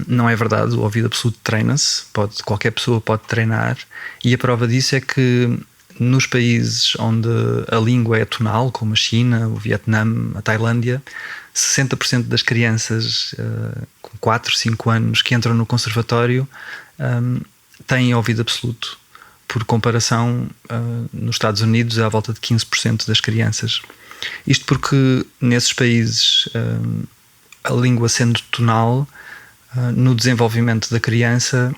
Speaker 18: Não é verdade, o ouvido absoluto treina-se, qualquer pessoa pode treinar, e a prova disso é que nos países onde a língua é tonal, como a China, o Vietnã, a Tailândia, 60% das crianças com 4, 5 anos que entram no conservatório têm ouvido absoluto. Por comparação, nos Estados Unidos é à volta de 15% das crianças. Isto porque nesses países, a língua sendo tonal, no desenvolvimento da criança,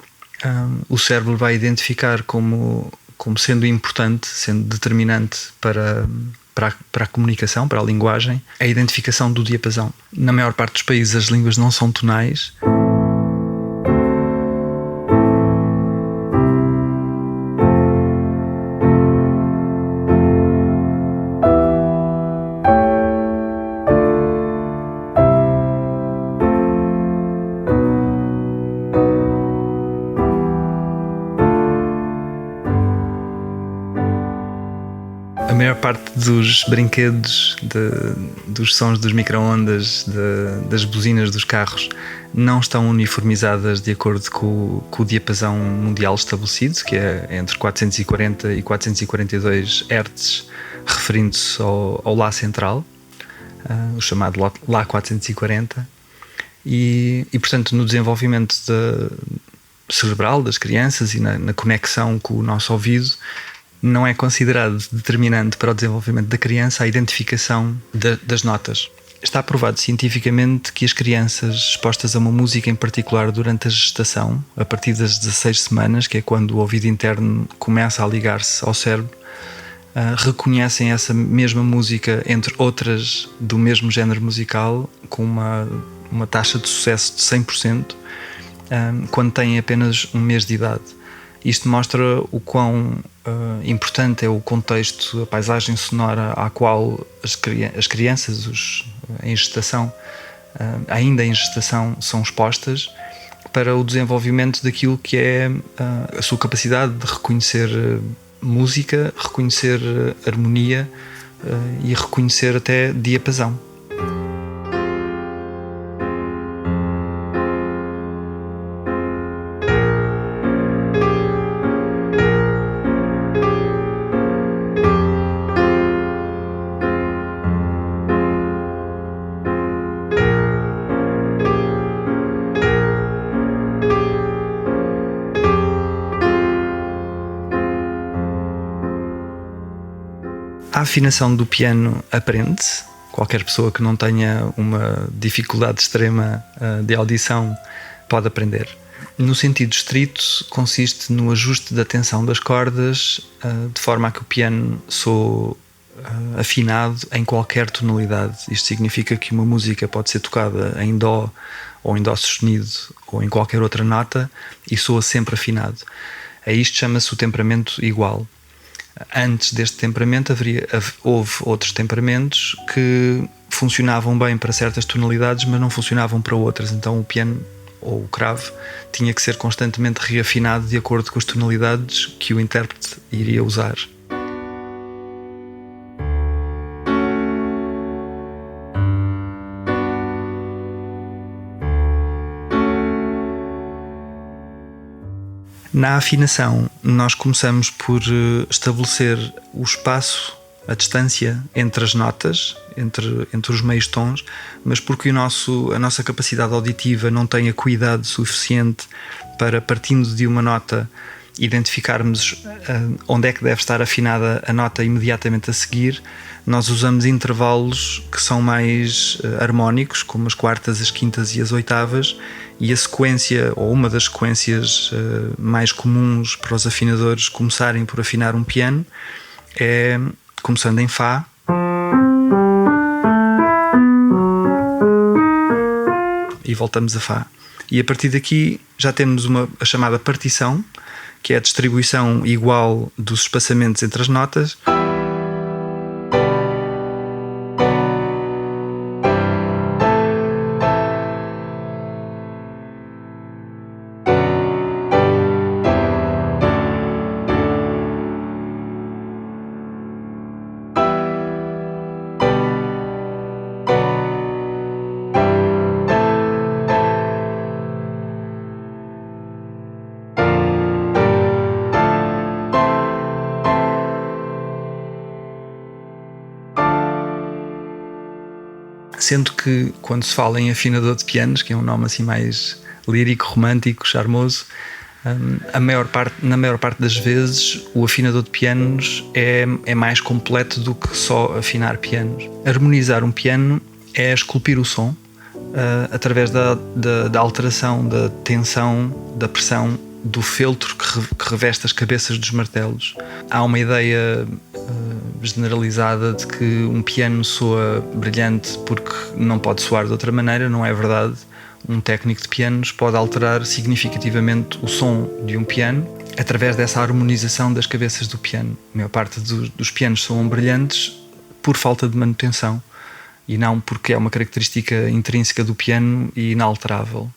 Speaker 18: o cérebro vai identificar como sendo importante, sendo determinante para a comunicação, para a linguagem, a identificação do diapasão. Na maior parte dos países as línguas não são tonais. parte dos brinquedos, dos sons dos micro-ondas, das buzinas dos carros, não estão uniformizadas de acordo com o diapasão mundial estabelecido, que é entre 440 e 442 Hz, referindo-se ao Lá central, o chamado Lá 440. E portanto, no desenvolvimento cerebral das crianças e na conexão com o nosso ouvido, não é considerado determinante para o desenvolvimento da criança a identificação das notas. Está provado cientificamente que as crianças expostas a uma música em particular durante a gestação, a partir das 16 semanas, que é quando o ouvido interno começa a ligar-se ao cérebro, reconhecem essa mesma música entre outras do mesmo género musical com uma taxa de sucesso de 100% quando têm apenas um mês de idade. Isto mostra o quão importante é o contexto, a paisagem sonora à qual as crianças em gestação, ainda em gestação, são expostas para o desenvolvimento daquilo que é a sua capacidade de reconhecer música, reconhecer harmonia e reconhecer até diapasão. A afinação do piano aprende-se. Qualquer pessoa que não tenha uma dificuldade extrema de audição pode aprender. No sentido estrito, consiste no ajuste da tensão das cordas de forma a que o piano soe afinado em qualquer tonalidade. Isto significa que uma música pode ser tocada em dó ou em dó sustenido ou em qualquer outra nota e soa sempre afinado. A isto chama-se o temperamento igual. Antes deste temperamento houve outros temperamentos que funcionavam bem para certas tonalidades, mas não funcionavam para outras. Então o piano ou o cravo tinha que ser constantemente reafinado de acordo com as tonalidades que o intérprete iria usar. Na afinação, nós começamos por estabelecer o espaço, a distância entre as notas, entre os meios tons, mas porque a nossa capacidade auditiva não tem acuidade suficiente para, partindo de uma nota, identificarmos onde é que deve estar afinada a nota imediatamente a seguir, nós usamos intervalos que são mais harmónicos, como as quartas, as quintas e as oitavas, e a sequência, ou uma das sequências mais comuns para os afinadores começarem por afinar um piano, é começando em Fá, e voltamos a Fá. E a partir daqui já temos a chamada partição, que é a distribuição igual dos espaçamentos entre as notas. Sendo que, quando se fala em afinador de pianos, que é um nome assim mais lírico, romântico, charmoso, na maior parte das vezes o afinador de pianos é mais completo do que só afinar pianos. Harmonizar um piano é esculpir o som através da alteração da tensão, da pressão, do feltro que reveste as cabeças dos martelos. Há uma ideia generalizada de que um piano soa brilhante porque não pode soar de outra maneira. Não é verdade. Um técnico de pianos pode alterar significativamente o som de um piano através dessa harmonização das cabeças do piano. A maior parte dos pianos soam brilhantes por falta de manutenção e não porque é uma característica intrínseca do piano e inalterável.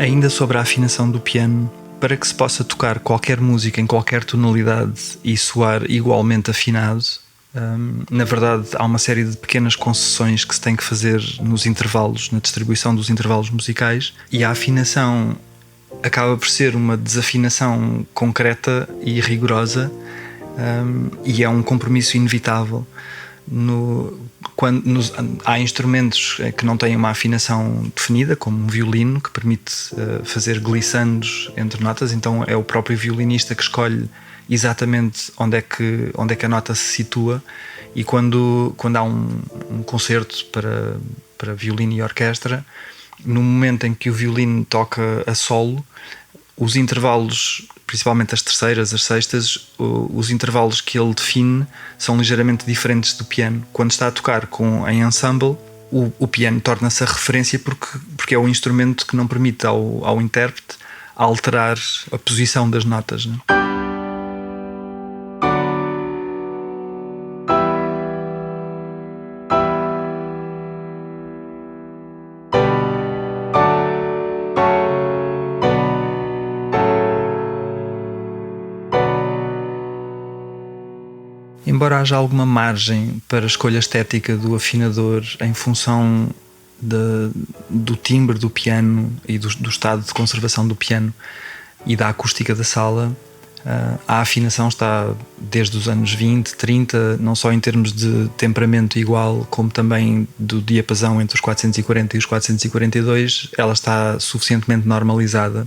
Speaker 18: Ainda sobre a afinação do piano, para que se possa tocar qualquer música em qualquer tonalidade e soar igualmente afinado, na verdade há uma série de pequenas concessões que se tem que fazer nos intervalos, na distribuição dos intervalos musicais, e a afinação acaba por ser uma desafinação concreta e rigorosa, e é um compromisso inevitável. Há instrumentos que não têm uma afinação definida, como um violino, que permite fazer glissandos entre notas, então é o próprio violinista que escolhe exatamente onde é que a nota se situa, e quando há um concerto para violino e orquestra, no momento em que o violino toca a solo, os intervalos, principalmente as terceiras, as sextas, os intervalos que ele define são ligeiramente diferentes do piano. Quando está a tocar em ensemble, o piano torna-se a referência porque é o instrumento que não permite ao intérprete alterar a posição das notas, né? Embora haja alguma margem para a escolha estética do afinador em função do timbre do piano e do estado de conservação do piano e da acústica da sala, a afinação está desde os anos 20, 30, não só em termos de temperamento igual, como também do diapasão entre os 440 e os 442, ela está suficientemente normalizada.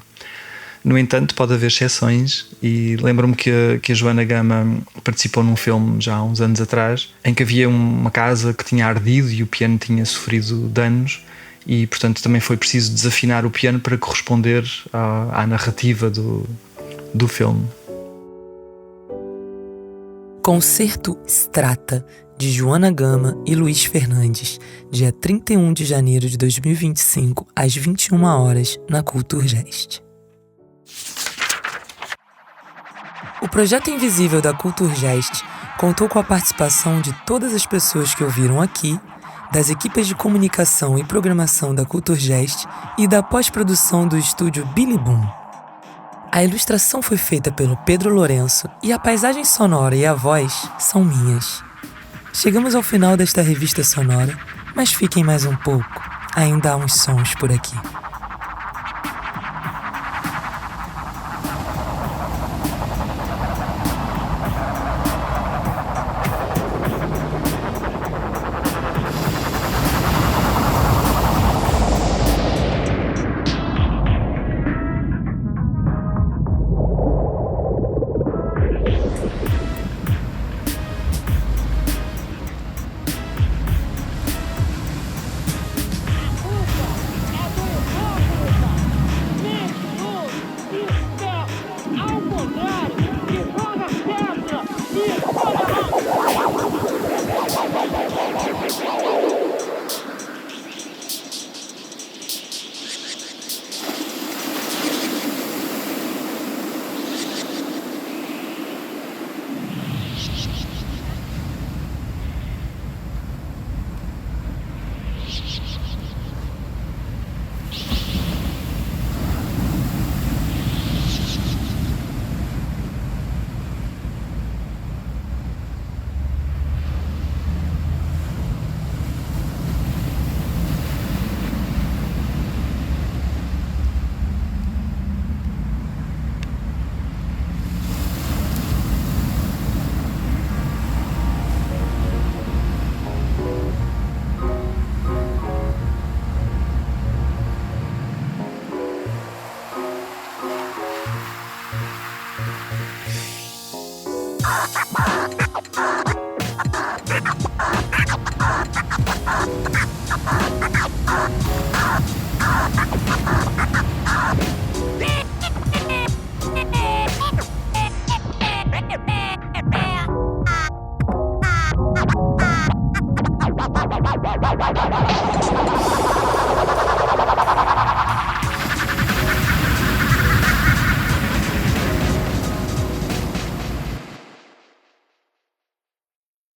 Speaker 18: No entanto, pode haver exceções, e lembro-me que a Joana Gama participou num filme já há uns anos atrás, em que havia uma casa que tinha ardido e o piano tinha sofrido danos, e portanto também foi preciso desafinar o piano para corresponder à narrativa do filme.
Speaker 1: Concerto Strata, de Joana Gama e Luiz Fernandes, dia 31 de janeiro de 2025, às 21 horas, na Kulturgest. O projeto Invisível da Kulturgest contou com a participação de todas as pessoas que ouviram aqui, das equipes de comunicação e programação da Kulturgest e da pós-produção do estúdio Billy Boom. A ilustração foi feita pelo Pedro Lourenço e a paisagem sonora e a voz são minhas. Chegamos ao final desta revista sonora, mas fiquem mais um pouco, ainda há uns sons por aqui.